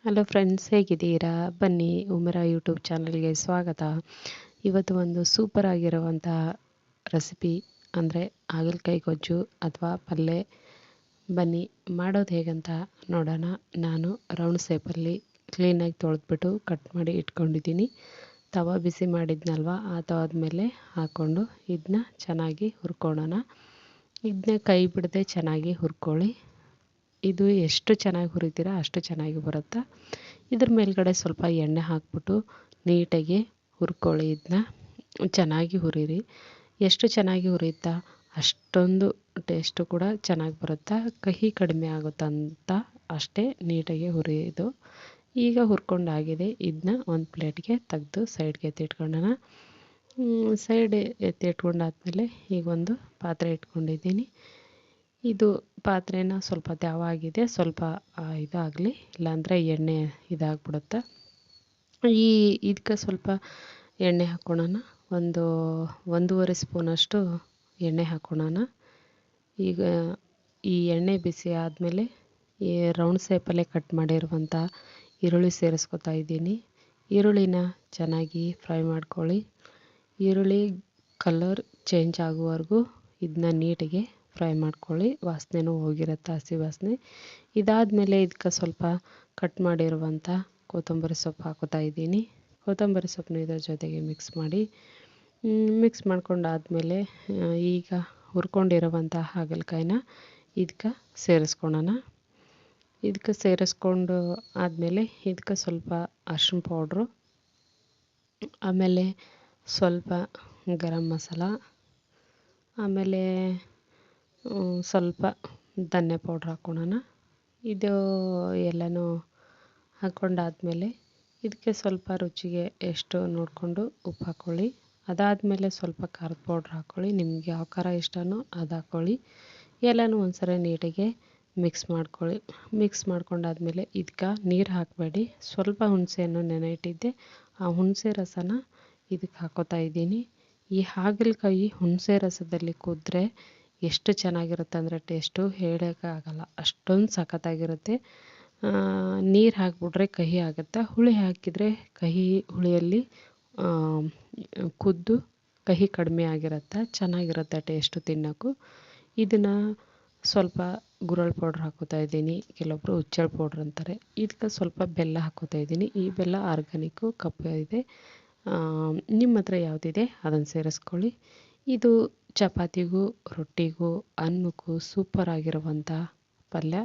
Hello friends, ಹೇಗಿದ್ದೀರಾ? ಬನ್ನಿ ಉಮೇರ YouTube ಚಾನಲ್ಗೆ ಸ್ವಾಗತ. ಇವತ್ತು ಒಂದು ಸೂಪರ್ ಆಗಿರುವಂತಹ ರೆಸಿಪಿ ಅಂದರೆ ಹಾಗಲಕಾಯಿ ಗೊಜ್ಜು ಅಥವಾ ಪಲ್ಯ. ಬನ್ನಿ ಮಾಡೋದು ಹೇಗಂತ ನೋಡೋಣ. ನಾನು ರೌಂಡ್ ಶೇಪಲ್ಲಿ ಕ್ಲೀನಾಗಿ ತೊಳೆದ್ಬಿಟ್ಟು ಕಟ್ ಮಾಡಿ ಇಟ್ಕೊಂಡಿದ್ದೀನಿ. ತವ ಬಿಸಿ ಮಾಡಿದ್ನಲ್ವ, ಆ ತವದ ಮೇಲೆ ಹಾಕ್ಕೊಂಡು ಇದನ್ನ ಚೆನ್ನಾಗಿ ಹುರ್ಕೊಳ್ಳೋಣ. ಇದನ್ನ ಕೈ ಬಿಡದೆ ಚೆನ್ನಾಗಿ ಹುರ್ಕೊಳ್ಳಿ. ಇದು ಎಷ್ಟು ಚೆನ್ನಾಗಿ ಹುರಿತೀರಾ ಅಷ್ಟು ಚೆನ್ನಾಗಿ ಬರುತ್ತೆ. ಇದ್ರ ಮೇಲ್ಗಡೆ ಸ್ವಲ್ಪ ಎಣ್ಣೆ ಹಾಕ್ಬಿಟ್ಟು ನೀಟಾಗಿ ಹುರ್ಕೊಳ್ಳಿ. ಇದನ್ನ ಚೆನ್ನಾಗಿ ಹುರಿರಿ. ಎಷ್ಟು ಚೆನ್ನಾಗಿ ಹುರಿಯುತ್ತಾ ಅಷ್ಟೊಂದು ಟೇಸ್ಟು ಕೂಡ ಚೆನ್ನಾಗಿ ಬರುತ್ತೆ. ಕಹಿ ಕಡಿಮೆ ಆಗುತ್ತಂತ ಅಷ್ಟೇ ನೀಟಾಗಿ ಹುರಿಯೋದು. ಈಗ ಹುರ್ಕೊಂಡಾಗಿದೆ. ಇದನ್ನ ಒಂದು ಪ್ಲೇಟ್ಗೆ ತೆಗೆದು ಸೈಡ್ಗೆ ಎತ್ತಿಟ್ಕೊಳ್ಳೋಣ. ಸೈಡ್ ಎತ್ತಿಟ್ಕೊಂಡಾದ್ಮೇಲೆ ಈಗ ಒಂದು ಪಾತ್ರೆ ಇಟ್ಕೊಂಡಿದ್ದೀನಿ. ಇದು ಪಾತ್ರೆನ ಸ್ವಲ್ಪ ತೆವಾಗಿದೆ, ಸ್ವಲ್ಪ ಇದಾಗಲಿ, ಇಲ್ಲಾಂದರೆ ಎಣ್ಣೆ ಇದಾಗ್ಬಿಡುತ್ತೆ. ಇದಕ್ಕೆ ಸ್ವಲ್ಪ ಎಣ್ಣೆ ಹಾಕ್ಕೊಳ್ಳೋಣ. ಒಂದೂವರೆ ಸ್ಪೂನಷ್ಟು ಎಣ್ಣೆ ಹಾಕ್ಕೊಳ್ಳೋಣ. ಈಗ ಈ ಎಣ್ಣೆ ಬಿಸಿ ಆದಮೇಲೆ ಈ ರೌಂಡ್ ಶೇಪಲ್ಲೇ ಕಟ್ ಮಾಡಿರುವಂಥ ಈರುಳ್ಳಿ ಸೇರಿಸ್ಕೊತಾ ಇದ್ದೀನಿ. ಈರುಳ್ಳಿನ ಚೆನ್ನಾಗಿ ಫ್ರೈ ಮಾಡ್ಕೊಳ್ಳಿ. ಈರುಳ್ಳಿ ಕಲರ್ ಚೇಂಜ್ ಆಗುವವರೆಗೂ ಇದನ್ನ ನೀಟಾಗಿ ಫ್ರೈ ಮಾಡ್ಕೊಳ್ಳಿ. ವಾಸನೆನೂ ಹೋಗಿರುತ್ತೆ, ಹಸಿ ವಾಸನೆ. ಇದಾದಮೇಲೆ ಇದಕ್ಕೆ ಸ್ವಲ್ಪ ಕಟ್ ಮಾಡಿರುವಂಥ ಕೊತ್ತಂಬರಿ ಸೊಪ್ಪು ಹಾಕೋತಾ ಇದ್ದೀನಿ. ಕೊತ್ತಂಬರಿ ಸೊಪ್ಪನ್ನ ಇದರ ಜೊತೆಗೆ ಮಿಕ್ಸ್ ಮಾಡ್ಕೊಂಡಾದಮೇಲೆ ಈಗ ಹುರ್ಕೊಂಡಿರುವಂಥ ಹಾಗಲಕಾಯಿನ ಇದಕ್ಕೆ ಸೇರಿಸ್ಕೊಳ್ಳೋಣ. ಇದಕ್ಕೆ ಸೇರಿಸ್ಕೊಂಡು ಆದಮೇಲೆ ಇದಕ್ಕೆ ಸ್ವಲ್ಪ ಅರಿಶಿನ ಪೌಡ್ರು, ಆಮೇಲೆ ಸ್ವಲ್ಪ ಗರಂ ಮಸಾಲ, ಆಮೇಲೆ ಸ್ವಲ್ಪ ಧನ್ಯ ಪೌಡ್ರ್ ಹಾಕ್ಕೊಳ್ಳೋಣ. ಇದು ಎಲ್ಲನೂ ಹಾಕ್ಕೊಂಡಾದ್ಮೇಲೆ ಇದಕ್ಕೆ ಸ್ವಲ್ಪ ರುಚಿಗೆ ಎಷ್ಟು ನೋಡಿಕೊಂಡು ಉಪ್ಪು ಹಾಕ್ಕೊಳ್ಳಿ. ಅದಾದಮೇಲೆ ಸ್ವಲ್ಪ ಖಾರದ ಪೌಡ್ರ್ ಹಾಕ್ಕೊಳ್ಳಿ. ನಿಮ್ಗೆ ಯಾವ ಖಾರ ಇಷ್ಟನೋ ಅದು ಹಾಕ್ಕೊಳ್ಳಿ. ಎಲ್ಲನೂ ಒಂದ್ಸರಿ ನೀಟಾಗಿ ಮಿಕ್ಸ್ ಮಾಡ್ಕೊಳ್ಳಿ. ಮಿಕ್ಸ್ ಮಾಡ್ಕೊಂಡಾದ್ಮೇಲೆ ಇದಕ್ಕೆ ನೀರು ಹಾಕಬೇಡಿ. ಸ್ವಲ್ಪ ಹುಣಸೆಹಣ್ಣು ನೆನೆ ಇಟ್ಟಿದ್ದೆ, ಆ ಹುಣಸೆ ರಸನ ಇದಕ್ಕೆ ಹಾಕೋತಾ ಇದ್ದೀನಿ. ಈ ಹಾಗಲಕಾಯಿ ಹುಣಸೆ ರಸದಲ್ಲಿ ಕುದ್ರೆ ಎಷ್ಟು ಚೆನ್ನಾಗಿರುತ್ತೆ ಅಂದರೆ ಟೇಸ್ಟು ಹೇಳೋಕ್ಕಾಗಲ್ಲ, ಅಷ್ಟೊಂದು ಸಖತ್ತಾಗಿರುತ್ತೆ. ನೀರು ಹಾಕಿಬಿಟ್ರೆ ಕಹಿ ಆಗುತ್ತೆ. ಹುಳಿ ಹಾಕಿದರೆ ಹುಳಿಯಲ್ಲಿ ಕುದ್ದು ಕಹಿ ಕಡಿಮೆ ಆಗಿರುತ್ತೆ, ಚೆನ್ನಾಗಿರುತ್ತೆ ಟೇಸ್ಟು ತಿನ್ನೋಕ್ಕೂ. ಇದನ್ನು ಸ್ವಲ್ಪ ಗುರಳ್ ಪೌಡ್ರ್ ಹಾಕೋತಾ ಇದ್ದೀನಿ, ಕೆಲವೊಬ್ಬರು ಹುಚ್ಚಳ ಪೌಡ್ರ್ ಅಂತಾರೆ. ಇದಕ್ಕೆ ಸ್ವಲ್ಪ ಬೆಲ್ಲ ಹಾಕೋತಾ ಇದ್ದೀನಿ. ಈ ಬೆಲ್ಲ ಆರ್ಗ್ಯಾನಿಕ್ಕು, ಕಪ್ಪು ಇದೆ. ನಿಮ್ಮ ಹತ್ರ ಯಾವುದಿದೆ ಅದನ್ನು ಸೇರಿಸ್ಕೊಳ್ಳಿ. ಇದು ಚಪಾತಿಗೂ, ರೊಟ್ಟಿಗೂ, ಅನ್ನಕ್ಕೂ ಸೂಪರ್ ಆಗಿರುವಂಥ ಪಲ್ಯ.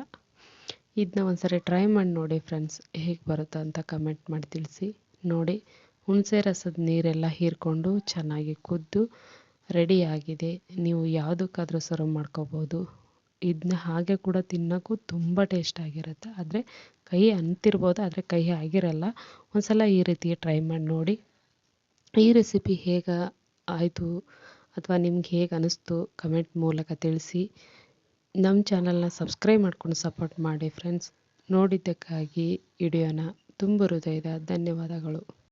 ಇದನ್ನ ಒಂದ್ಸರಿ ಟ್ರೈ ಮಾಡಿ ನೋಡಿ ಫ್ರೆಂಡ್ಸ್, ಹೇಗೆ ಬರುತ್ತೆ ಅಂತ ಕಮೆಂಟ್ ಮಾಡಿ ತಿಳಿಸಿ. ನೋಡಿ, ಹುಣಸೆ ರಸದ ನೀರೆಲ್ಲ ಹೀರ್ಕೊಂಡು ಚೆನ್ನಾಗಿ ಕುದ್ದು ರೆಡಿಯಾಗಿದೆ. ನೀವು ಯಾವುದಕ್ಕಾದರೂ ಸರ್ವ್ ಮಾಡ್ಕೋಬೋದು. ಇದನ್ನ ಹಾಗೆ ಕೂಡ ತಿನ್ನೋಕ್ಕೂ ತುಂಬ ಟೇಸ್ಟಾಗಿರುತ್ತೆ. ಆದರೆ ಕಹಿ ಅಂತಿರ್ಬೋದು, ಆದರೆ ಕಹಿ ಆಗಿರಲ್ಲ. ಒಂದ್ಸಲ ಈ ರೀತಿ ಟ್ರೈ ಮಾಡಿ ನೋಡಿ. ಈ ರೆಸಿಪಿ ಹೇಗೆ ಆಯಿತು ಅಥವಾ ನಿಮ್ಗೆ ಹೇಗೆ ಅನ್ನಿಸ್ತು ಕಮೆಂಟ್ ಮೂಲಕ ತಿಳಿಸಿ. ನಮ್ಮ ಚಾನಲ್ನ ಸಬ್ಸ್ಕ್ರೈಬ್ ಮಾಡ್ಕೊಂಡು ಸಪೋರ್ಟ್ ಮಾಡಿ ಫ್ರೆಂಡ್ಸ್. ನೋಡಿದ್ದಕ್ಕಾಗಿ ವಿಡಿಯೋನ ತುಂಬ ಹೃದಯದ ಧನ್ಯವಾದಗಳು.